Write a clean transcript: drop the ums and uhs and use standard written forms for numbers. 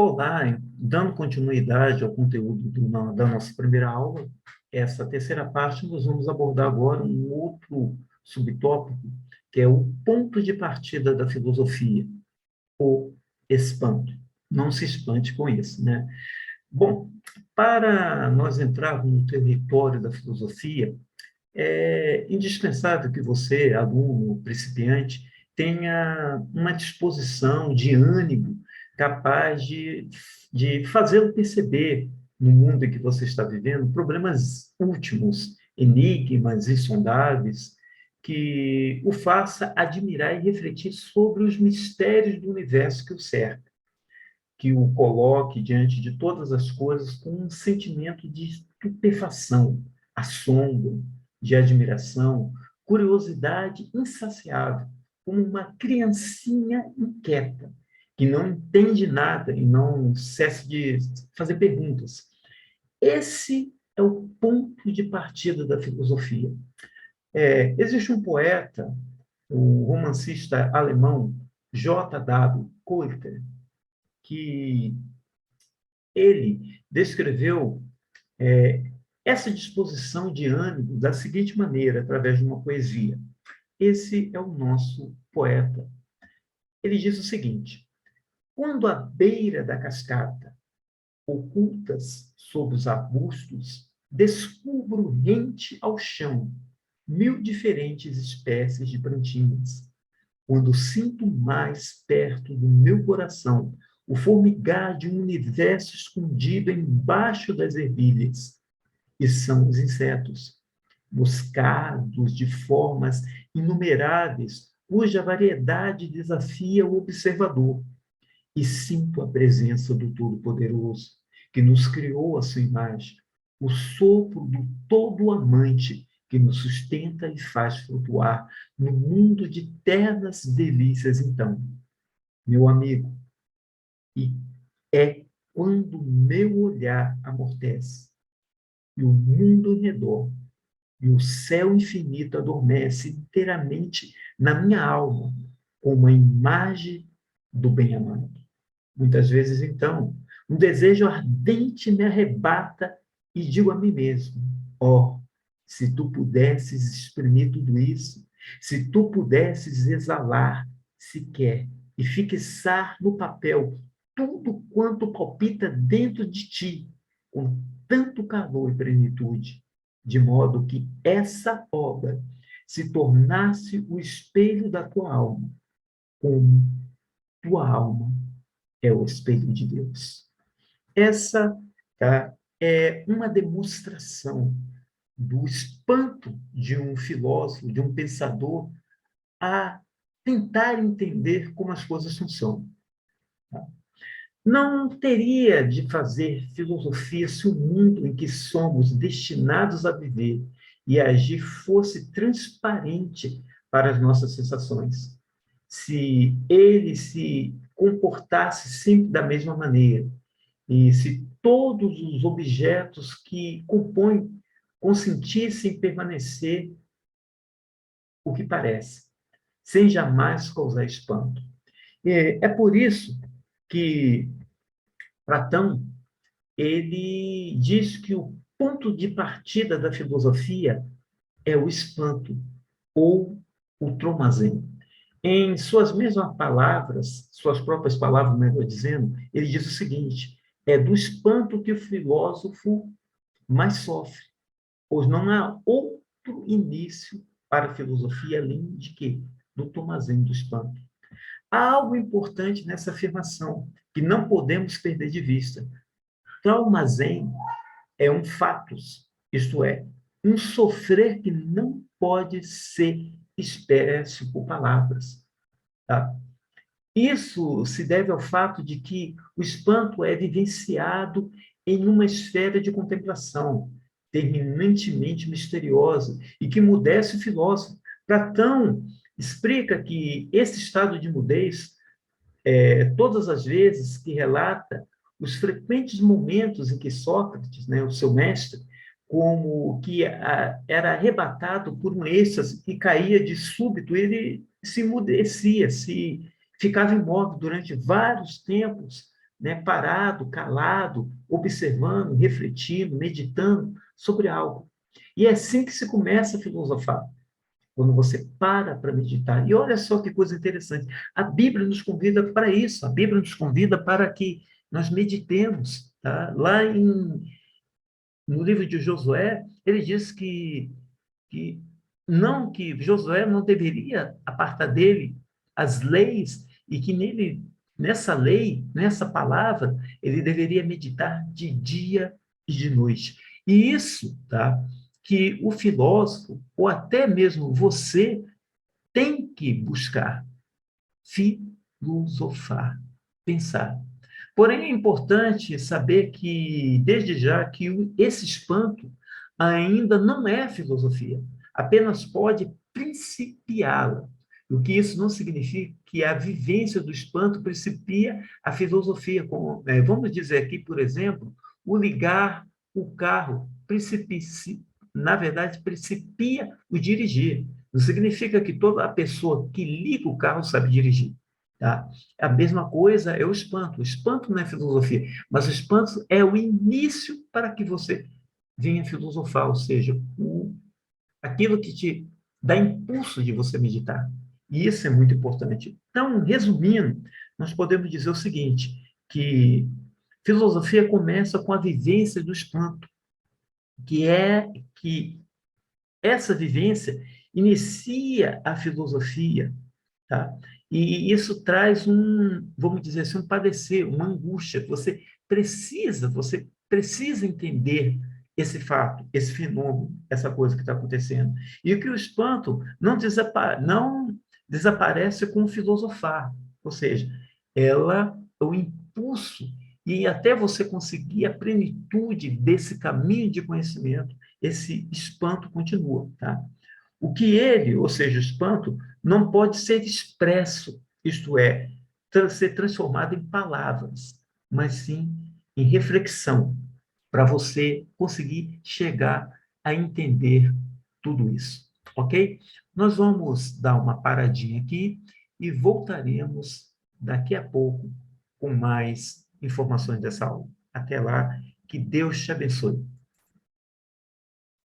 Olá, dando continuidade ao conteúdo da nossa primeira aula, essa terceira parte nós vamos abordar agora um outro subtópico, que é o ponto de partida da filosofia, o espanto. Não se espante com isso, né? Bom, para nós entrarmos no território da filosofia, é indispensável que você, aluno principiante, tenha uma disposição de ânimo capaz de fazê-lo perceber, no mundo em que você está vivendo, problemas últimos, enigmas insondáveis, que o faça admirar e refletir sobre os mistérios do universo que o cerca, que o coloque diante de todas as coisas com um sentimento de estupefação, assombro, de admiração, curiosidade insaciável, como uma criancinha inquieta, que não entende nada e não cessa de fazer perguntas. Esse é o ponto de partida da filosofia. Existe um poeta, o romancista alemão J.W. Goethe, que ele descreveu essa disposição de ânimo da seguinte maneira, através de uma poesia. Esse é o nosso poeta. Ele diz o seguinte: quando à beira da cascata, ocultas sob os arbustos, descubro rente ao chão 1000 diferentes espécies de plantinhas. Quando sinto mais perto do meu coração o formigar de um universo escondido embaixo das ervilhas, e são os insetos, buscados de formas inumeráveis, cuja variedade desafia o observador, e sinto a presença do Todo-Poderoso, que nos criou à sua imagem, o sopro do Todo-Amante, que nos sustenta e faz flutuar no mundo de ternas delícias. Então, meu amigo, e é quando meu olhar amortece, e o mundo ao redor, e o céu infinito adormece inteiramente na minha alma, como a imagem do bem-amado. Muitas vezes, então, um desejo ardente me arrebata e digo a mim mesmo: ó, se tu pudesses exprimir tudo isso, se tu pudesses exalar sequer e fixar no papel tudo quanto palpita dentro de ti, com tanto calor e plenitude, de modo que essa obra se tornasse o espelho da tua alma, como tua alma é o espelho de Deus. Essa é uma demonstração do espanto de um filósofo, de um pensador, a tentar entender como as coisas funcionam. Não teria de fazer filosofia se o mundo em que somos destinados a viver e agir fosse transparente para as nossas sensações. Se ele se comportasse sempre da mesma maneira, e se todos os objetos que compõem consentissem permanecer o que parece, sem jamais causar espanto. É por isso que Platão ele diz que o ponto de partida da filosofia é o espanto, ou o tromazém. Em suas mesmas palavras, suas próprias palavras, melhor dizendo, ele diz o seguinte: é do espanto que o filósofo mais sofre, pois não há outro início para a filosofia além de que do tromazém do espanto. Há algo importante nessa afirmação que não podemos perder de vista. Traumazen é um fatos, isto é, um sofrer que não pode ser expresso por palavras. Tá? Isso se deve ao fato de que o espanto é vivenciado em uma esfera de contemplação terminantemente misteriosa e que emudece o filósofo. Platão explica que esse estado de mudez, todas as vezes que relata os frequentes momentos em que Sócrates, né, o seu mestre, como que era arrebatado por um êxtase e caía de súbito, ele se emudecia, ficava imóvel durante vários tempos né, parado, calado, observando, refletindo, meditando sobre algo. E é assim que se começa a filosofar, quando você para meditar. E olha só que coisa interessante. A Bíblia nos convida para isso. A Bíblia nos convida para que nós meditemos. Tá? No livro de Josué, ele diz que não, que Josué não deveria apartar dele as leis e que nele, nessa lei, nessa palavra, ele deveria meditar de dia e de noite. E isso, tá? Que o filósofo, ou até mesmo você, tem que buscar filosofar, pensar. Porém, é importante saber que, desde já, que esse espanto ainda não é filosofia, apenas pode principiá-la. O que isso não significa que a vivência do espanto principia a filosofia. Como, vamos dizer aqui, por exemplo, o ligar o carro, na verdade, principia o dirigir. Não significa que toda pessoa que liga o carro sabe dirigir. Tá? A mesma coisa é o espanto. O espanto não é filosofia, mas o espanto é o início para que você venha filosofar, ou seja, aquilo que te dá impulso de você meditar. E isso é muito importante. Então, resumindo, nós podemos dizer o seguinte, que filosofia começa com a vivência do espanto, que é que essa vivência inicia a filosofia, tá? E isso traz vamos dizer assim, um padecer, uma angústia. Você precisa entender esse fato, esse fenômeno, essa coisa que está acontecendo. E o que o espanto não desaparece com o filosofar, ou seja, o impulso e até você conseguir a plenitude desse caminho de conhecimento, esse espanto continua, tá? O que ele, ou seja, o espanto, não pode ser expresso, isto é, ser transformado em palavras, mas sim em reflexão, para você conseguir chegar a entender tudo isso, ok? Nós vamos dar uma paradinha aqui e voltaremos daqui a pouco com mais informações dessa aula. Até lá, que Deus te abençoe.